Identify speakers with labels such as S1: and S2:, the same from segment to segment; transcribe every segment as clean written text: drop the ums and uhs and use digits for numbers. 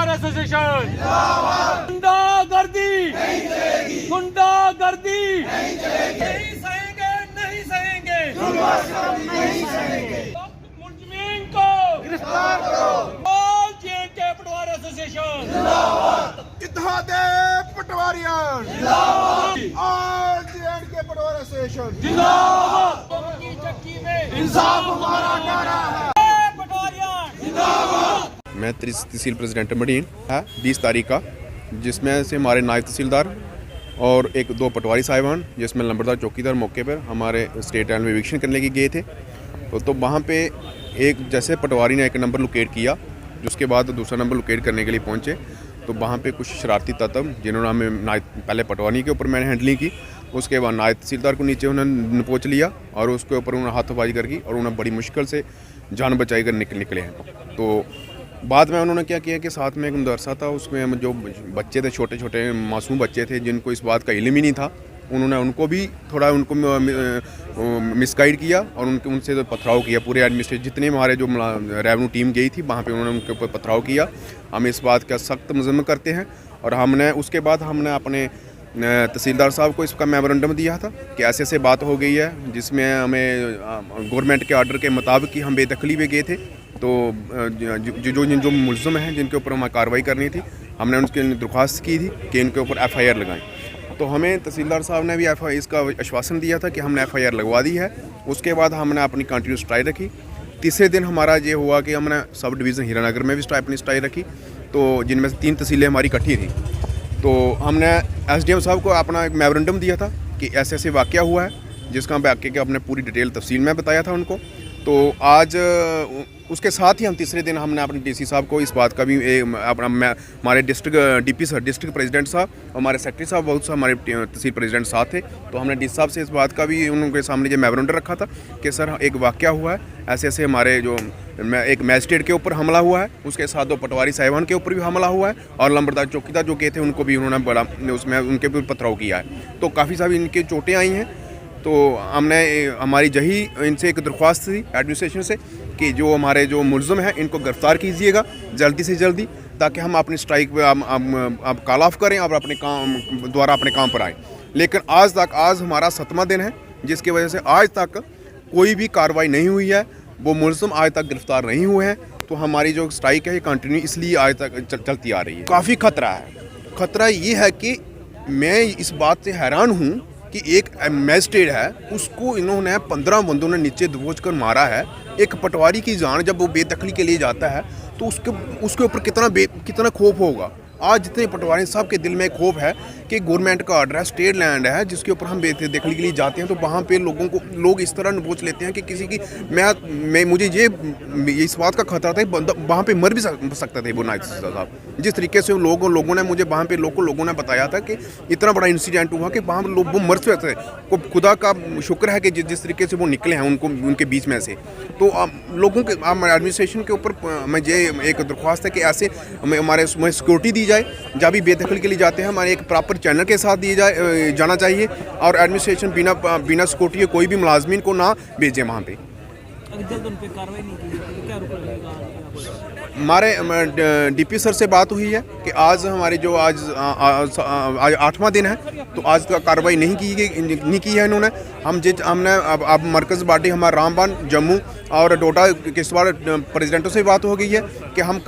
S1: पटवार एसोसिएशन गुंडागर्दी गुंडागर्दी नहीं सहेंगे नहीं सहेंगे मुलजिमीन को गिरफ्तार करो। ऑल जेएंडके पटवार एसोसिएशन
S2: इत्तेहादे पटवारियां
S1: जिंदाबाद।
S2: ऑल जेएंडके पटवार एसोसिएशन
S1: जिंदाबाद। की चक्की में
S2: इंसाफ हमारा नारा है।
S1: पटवारियां जिंदाबाद।
S3: मैं तहसील प्रेसिडेंट मडीन है 20 तारीख का, जिसमें से हमारे नायब तहसीलदार और एक दो पटवारी साहिबान, जिसमें नंबरदार चौकीदार मौके पर हमारे स्टेट एंड में विक्शन करने के गए थे। तो वहाँ पे एक जैसे पटवारी ने एक नंबर लोकेट किया, जिसके बाद दूसरा नंबर लोकेट करने के लिए पहुँचे, तो वहाँ पे कुछ शरारती तत्व जिन्होंने हमें पहले पटवारी के ऊपर मैंने हैंडलिंग की, उसके बाद नायब तहसीलदार को नीचे उन्होंने नपोच लिया और उसके ऊपर उन्होंने हाथोंबाजी कर की और उन्होंने बड़ी मुश्किल से जान बचाई कर निकले हैं। तो बाद में उन्होंने क्या किया कि साथ में एक मदरसा था, उसमें जो बच्चे थे, छोटे छोटे मासूम बच्चे थे जिनको इस बात का इल्म ही नहीं था, उन्होंने उनको भी थोड़ा उनको मिसगाइड किया और उनसे तो पथराव किया। पूरे एडमिनिस्ट्रेशन जितने हमारे जो रेवेन्यू टीम गई थी वहाँ पे उन्होंने उनके ऊपर पथराव किया। हम इस बात का सख्त मजम्मत करते हैं और हमने उसके बाद हमने अपने तहसीलदार साहब को इसका मेमोरेंडम दिया था कि ऐसे ऐसे बात हो गई है, जिसमें हमें गवर्नमेंट के आर्डर के मुताबिक ही हम बेदखली में गए थे। तो जो मुलज़िम हैं जिनके ऊपर हमें कार्रवाई करनी थी, हमने उनकी दरख्वास्त की थी कि इनके ऊपर FIR लगाएं। तो हमें तहसीलदार साहब ने भी इसका आश्वासन दिया था कि हमने FIR लगवा दी है। उसके बाद हमने अपनी कंटिन्यूस ट्राई रखी। तीसरे दिन हमारा ये हुआ कि हमने सब डिवीज़न हीरानगर में भी अपनी स्ट्राई रखी, तो जिनमें से 3 तहसीलें हमारी इकट्ठी थी। तो हमने SDM साहब को अपना एक मेमोरेंडम दिया था कि ऐसे ऐसे वाक़या हुआ है, जिसका वाक़े के अपने पूरी डिटेल तफसील में बताया था उनको। तो आज उसके साथ ही हम तीसरे दिन हमने अपने DC साहब को इस बात का भी हमारे district DP sir, district president साहब, हमारे सेक्रेटरी साहब, बहुत से हमारे तहसील प्रेसिडेंट साथ थे। तो हमने DC साहब से इस बात का भी उनके सामने जो मेमोरेंडम रखा था कि सर एक वाक़या हुआ है, ऐसे ऐसे हमारे जो एक मैजिस्ट्रेट के ऊपर हमला हुआ है, उसके साथ 2 पटवारी साहिबान के ऊपर भी हमला हुआ है और नंबरदार चौकीदार जो गए थे उनको भी उन्होंने बड़ा उसमें उनके ऊपर पथराव किया है। तो काफ़ी सारी इनकी चोटें आई हैं। तो हमने हमारी यही इनसे एक दरख्वास्त थी एडमिनिस्ट्रेशन से कि जो हमारे जो मुलज़िम हैं इनको गिरफ़्तार कीजिएगा जल्दी से जल्दी, ताकि हम अपनी स्ट्राइक पे आप कॉल ऑफ करें और अपने काम द्वारा अपने काम पर आएँ। लेकिन आज हमारा 7वां दिन है, जिसकी वजह से आज तक कोई भी कार्रवाई नहीं हुई है, वो मुलज़िम आज तक गिरफ़्तार नहीं हुए हैं। तो हमारी जो स्ट्राइक है ये कंटिन्यू इसलिए आज तक चलती आ रही है। काफ़ी ख़तरा है। ख़तरा ये है कि मैं इस बात से हैरान हूँ कि एक मैजिस्ट्रेट है, उसको इन्होंने 15 बंदों ने नीचे दबोच कर मारा है। एक पटवारी की जान जब वो बेदखली के लिए जाता है तो उसके ऊपर कितना खौफ होगा। आज जितने पटवारी साहब के दिल में खौफ है कि गवर्नमेंट का ऑर्डर है, स्टेट लैंड है, जिसके ऊपर हम बेदखली के लिए जाते हैं, तो वहाँ पे लोग इस तरह नबोच लेते हैं कि किसी की मुझे ये इस बात का खतरा था कि वहाँ पे मर भी सकता था वो नायब साहब। जिस तरीके से लोगों ने मुझे वहाँ पे लोगों ने बताया था कि इतना बड़ा इंसिडेंट हुआ कि वहाँ लोग वो मर सकते थे। खुदा का शुक्र है कि जिस तरीके से वो निकले हैं उनके बीच में से। तो लोगों के एडमिनिस्ट्रेशन के ऊपर मैं ये एक दरख्वास्त है कि ऐसे हमारे सिक्योरिटी दी जाए, जब भी बेदखल के लिए जाते हैं हमारे एक प्रॉपर चैनल के साथ जाना चाहिए और एडमिनिस्ट्रेशन बिना सिक्योरिटी कोई भी मुलाजमीन को ना भेजे वहाँ पे।
S4: जल्द उन पे कार्रवाई नहीं की तो क्या रुक लगेगा?
S3: हमारे DP सर से बात हुई है कि आज हमारी जो आज 8वां दिन है, तो आज का कार्रवाई नहीं की है इन्होंने। हमने अब मरकज़ बॉडी हमारा रामबन, जम्मू और डोडा किश्तवाड़ प्रेसिडेंटों से बात हो गई है कि हम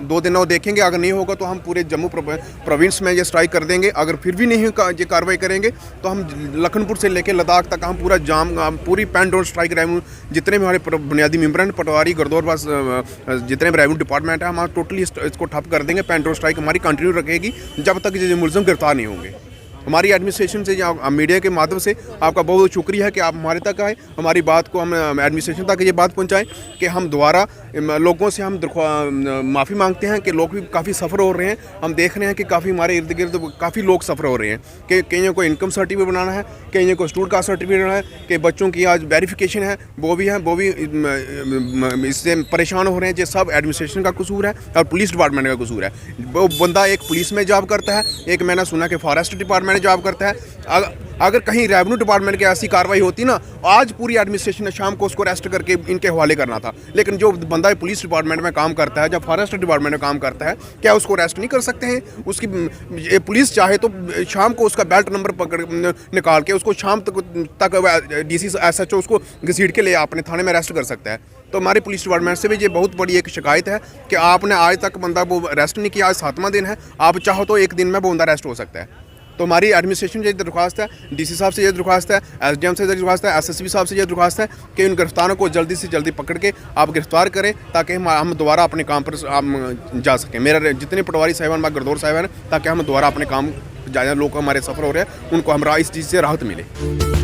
S3: 2 दिनों देखेंगे, अगर नहीं होगा तो हम पूरे जम्मू प्रोविंस में ये स्ट्राइक कर देंगे। अगर फिर भी नहीं ये कार्रवाई करेंगे तो हम लखनपुर से लेकर लद्दाख तक हम पूरा पूरी पैन डाउन स्ट्राइक रेवेन्यू जितने भी हमारे बुनियादी मेम्बर हैं, पटवारी, गुरुद्वार, जितने भी रेवेन्यू डिपार्टमेंट है, हम टोटली इसको ठप कर देंगे। पैन डाउन स्ट्राइक हमारी कंटिन्यू रखेगी जब तक ये मुलज़िम गिरफ्तार नहीं होंगे। हमारी एडमिनिस्ट्रेशन से या मीडिया के माध्यम से आपका बहुत बहुत शुक्रिया है कि आप हमारे तक आए, हमारी बात को हम एडमिनिस्ट्रेशन तक ये बात पहुंचाएं कि हम दोबारा लोगों से हम माफ़ी मांगते हैं कि लोग भी काफ़ी सफ़र हो रहे हैं। हम देख रहे हैं कि काफ़ी हमारे इर्द गिर्द काफ़ी लोग सफ़र हो रहे हैं कि कईयों को इनकम सर्टिफिकेट बनाना है, कईयों को स्टूडेंट कास्ट सर्टिफिकेट बनाना है, कि बच्चों की आज वेरिफिकेशन है वो भी इससे परेशान हो रहे हैं। ये सब एडमिनिस्ट्रेशन का कसूर है और पुलिस डिपार्टमेंट का कसूर है। वो बंदा एक पुलिस में जॉब करता है, एक मैंने सुना कि फॉरेस्ट डिपार्टमेंट में जॉब करता है। अगर कहीं रेवेन्यू डिपार्टमेंट की ऐसी कार्रवाई होती ना, आज पूरी एडमिनिस्ट्रेशन ने शाम को उसको अरेस्ट करके इनके हवाले करना था। लेकिन जो बंदा पुलिस डिपार्टमेंट में काम करता है, जब फॉरेस्ट डिपार्टमेंट में काम करता है, क्या उसको अरेस्ट नहीं कर सकते हैं? उसकी पुलिस चाहे तो शाम को उसका बेल्ट नंबर पकड़ निकाल के उसको शाम तक DC SHO उसको घसीट के ले अपने थाने में अरेस्ट कर सकता है। तो हमारी पुलिस डिपार्टमेंट से भी ये बहुत बड़ी एक शिकायत है कि आपने आज तक बंदा वो अरेस्ट नहीं किया। आज 7वां दिन है, आप चाहो तो एक दिन में वो बंदा अरेस्ट हो सकता है। तो हमारी एडमिनिस्ट्रेशन से ये दरख्वास्त है, DC साहब से ये दरख्वास्त है, SDM से ये दरख्वास्त है, SSP साहब से ये दरख्वास्त है कि इन गिरफ्तारों को जल्दी से जल्दी पकड़ के आप गिरफ्तार करें ताकि हम दोबारा अपने काम पर हम जा सकें। मेरा जितने पटवारी साहिबान गरदौर साहिबान ताकि हम दोबारा अपने काम जाए, लोग हमारे सफ़र हो रहे हैं उनको हम इस चीज़ से राहत मिले।